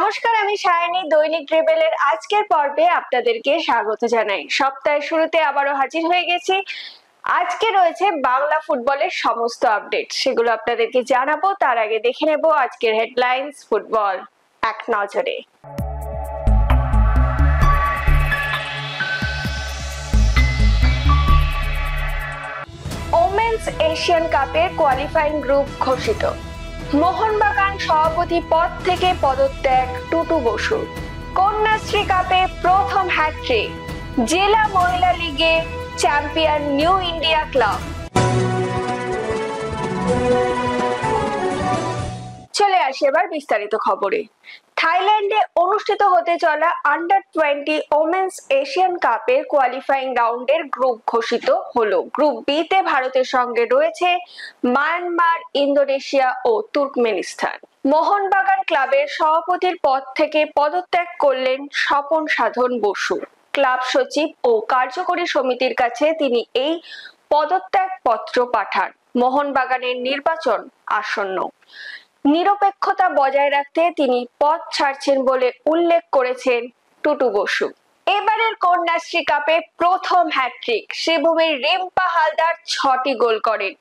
নমস্কার, আমি সায়নী। দৈনিক ড্রিবেলের আজকের পর্বে আপনাদেরকে স্বাগত জানাই। সপ্তাহের শুরুতে আবারও হাজির হয়ে গেছি। আজকে রয়েছে বাংলা ফুটবলের সমস্ত আপডেট, সেগুলো আপনাদেরকে জানাবো। তার আগে দেখে নেব আজকের হেডলাইন্স ফুটবল এক নজরে। ওমেন্স এশিয়ান কাপের কোয়ালিফাইং গ্রুপ ঘোষিত। মোহনবাগান সভাপতি পদ থেকে পদত্যাগ টুটু বসুর। কন্যাশ্রী কাপে প্রথম হ্যাটট্রিক। জেলা মহিলা লিগে চ্যাম্পিয়ন নিউ ইন্ডিয়া ক্লাব। চলে আসি এবার বিস্তারিত খবরে। থাইল্যান্ডে অনুষ্ঠিত হতে চলা আন্ডার-20 ওমেন্স এশিয়ান কাপের কোয়ালিফাইং রাউন্ডের গ্রুপ ঘোষিত হলো। গ্রুপ বি তে ভারতের সঙ্গে রয়েছে মায়ানমার, ইন্দোনেশিয়া ও তুর্কমেনিস্তান। মোহনবাগান ক্লাবের সভাপতির পদ থেকে পদত্যাগ করলেন স্বপন সাধন বসু। ক্লাব সচিব ও কার্যকরী সমিতির কাছে তিনি এই পদত্যাগ পত্র পাঠান। মোহনবাগানের নির্বাচন আসন্ন। নিরপেক্ষতা বজায় রাখতে তিনি পদ ছাড়ছেন বলে উল্লেখ করেছেন টুটু বসু। এবারের কন্যাশ্রী কাপে প্রথম হ্যাটট্রিক। শ্রীভূমির রিম্পা হালদার 6টি গোল করেন।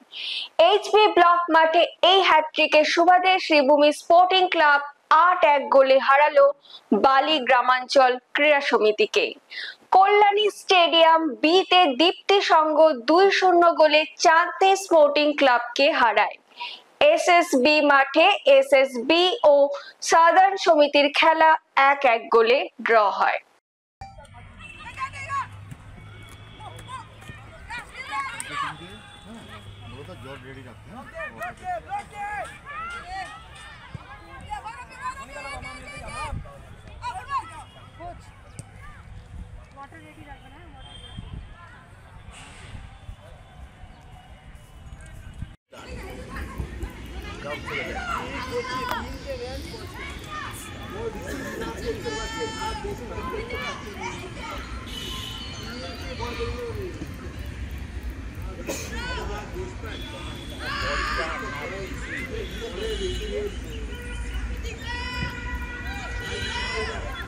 এইচবি ব্লক মাঠে এই হ্যাটট্রিকের সুবাদে শ্রীভূমি স্পোর্টিং ক্লাব 8-1 গোলে হারালো বালি গ্রামাঞ্চল ক্রীড়া সমিতিকে। কল্যাণী স্টেডিয়াম বি তে দীপ্তি সংঘ 2-0 গোলে চাঁদনী স্পোর্টিং ক্লাবকে হারায়। এসএসবি মাঠে এসএসবি ও সাদার্ন সমিতির খেলা 1-1 গোলে ড্র হয়।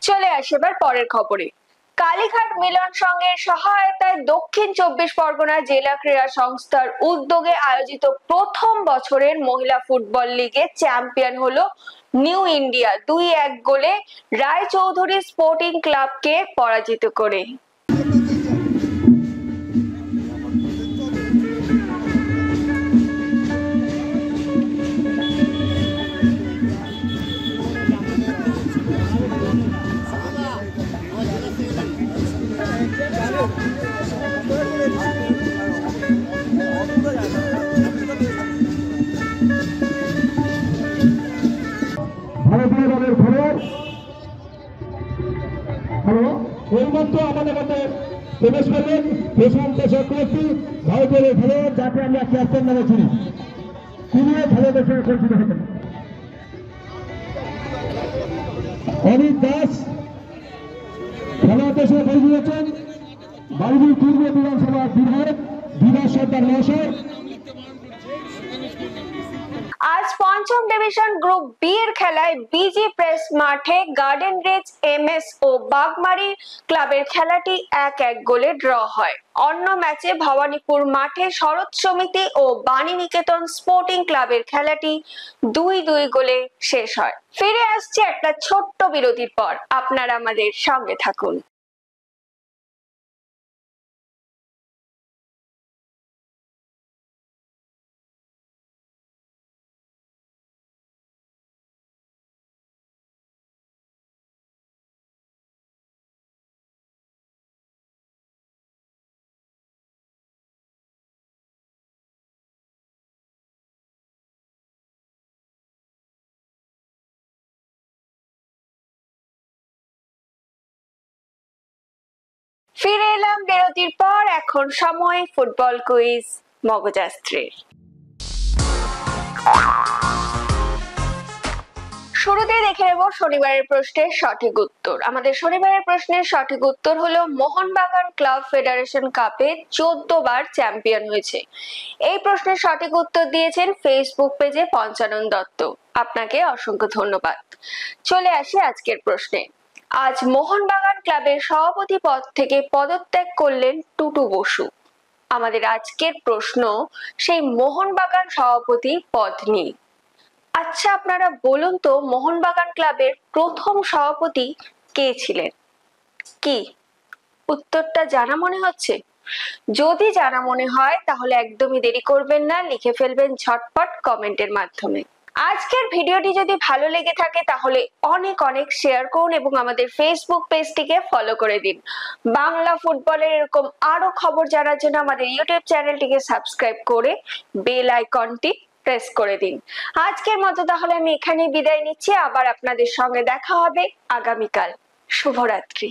চলে আসে এবার পরের খবরে। কালীঘাট মিলন সংঘের সহায়তায় দক্ষিণ 24 পরগনা জেলা ক্রীড়া সংস্থার উদ্যোগে আয়োজিত প্রথম বছরের মহিলা ফুটবল লিগে চ্যাম্পিয়ন হলো নিউ ইন্ডিয়া 2-1 গোলে রায়চৌধুরী স্পোর্টিং ক্লাবকে পরাজিত করে। ভারতীয় দলের খেলোয়াড় এইমাত্র আমাদের মধ্যে প্রবেশ করলেন প্রশান্ত চক্রবর্তী, ভারতীয় খেলোয়াড়, যাকে আমরা ক্যাপ্টেন নামে চিনি। তিনিও ভারতের সঙ্গে পরিচিত হতেন। অনিক দাস খেলোয়াড়দের সঙ্গে পরিচিত হচ্ছেন বাড়ির পূর্ব বিধানসভার বিধায়ক বিভাস সর্দার মহাশয়। আজ পঞ্চম ডিভিশন গ্রুপ বি এর খেলায় বিজি প্রেস মাঠে গার্ডেন রেজ এমএস ও বাগমারি ক্লাবের খেলাটি 1-1 গোলে ড্র হয়। অন্য ম্যাচে ভবানীপুর মাঠে শরৎ সমিতি ও বাণী নিকেতন স্পোর্টিং ক্লাবের খেলাটি 2-2 গোলে শেষ হয়। ফিরে আসছে একটা ছোট্ট বিরতির পর। আপনারা আমাদের সঙ্গে থাকুন। ফিরে এলাম বিরতির পর। এখন সময় ফুটবল কুইজ মগজাস্ত্রের। শুরুতে দেখে নেব শনিবারের প্রশ্নের সঠিক উত্তর। উত্তর। আমাদের শনিবারের প্রশ্নের সঠিক উত্তর হলো মোহনবাগান ক্লাব ফেডারেশন কাপে 14 বার চ্যাম্পিয়ন হয়েছে। এই প্রশ্নের সঠিক উত্তর দিয়েছেন ফেসবুক পেজে পঞ্চানন দত্ত। আপনাকে অসংখ্য ধন্যবাদ। চলে আসি আজকের প্রশ্নে। আজ মোহনবাগান ক্লাবের সভাপতি পদ থেকে পদত্যাগ করলেন টুটু বসু। আমাদের আজকের প্রশ্ন সেই মোহনবাগান সভাপতি পদ নিয়ে। আচ্ছা, আপনারা বলুন তো মোহনবাগান ক্লাবের প্রথম সভাপতি কে ছিলেন? কি উত্তরটা জানা মনে হচ্ছে? যদি জানা মনে হয় তাহলে একদমই দেরি করবেন না, লিখে ফেলবেন ঝটপট কমেন্টের মাধ্যমে। আজকের ভিডিওটি যদি ভালো লেগে থাকে তাহলে অনেক অনেক শেয়ার করুন এবং আমাদের ফেসবুক পেজটিকে ফলো করে দিন। বাংলা ফুটবলের এরকম আরো খবর জানার জন্য আমাদের ইউটিউব চ্যানেলটিকে সাবস্ক্রাইব করে বেল আইকনটি প্রেস করে দিন। আজকের মতো তাহলে আমি এখানেই বিদায় নিচ্ছি। আবার আপনাদের সঙ্গে দেখা হবে আগামীকাল। শুভরাত্রি।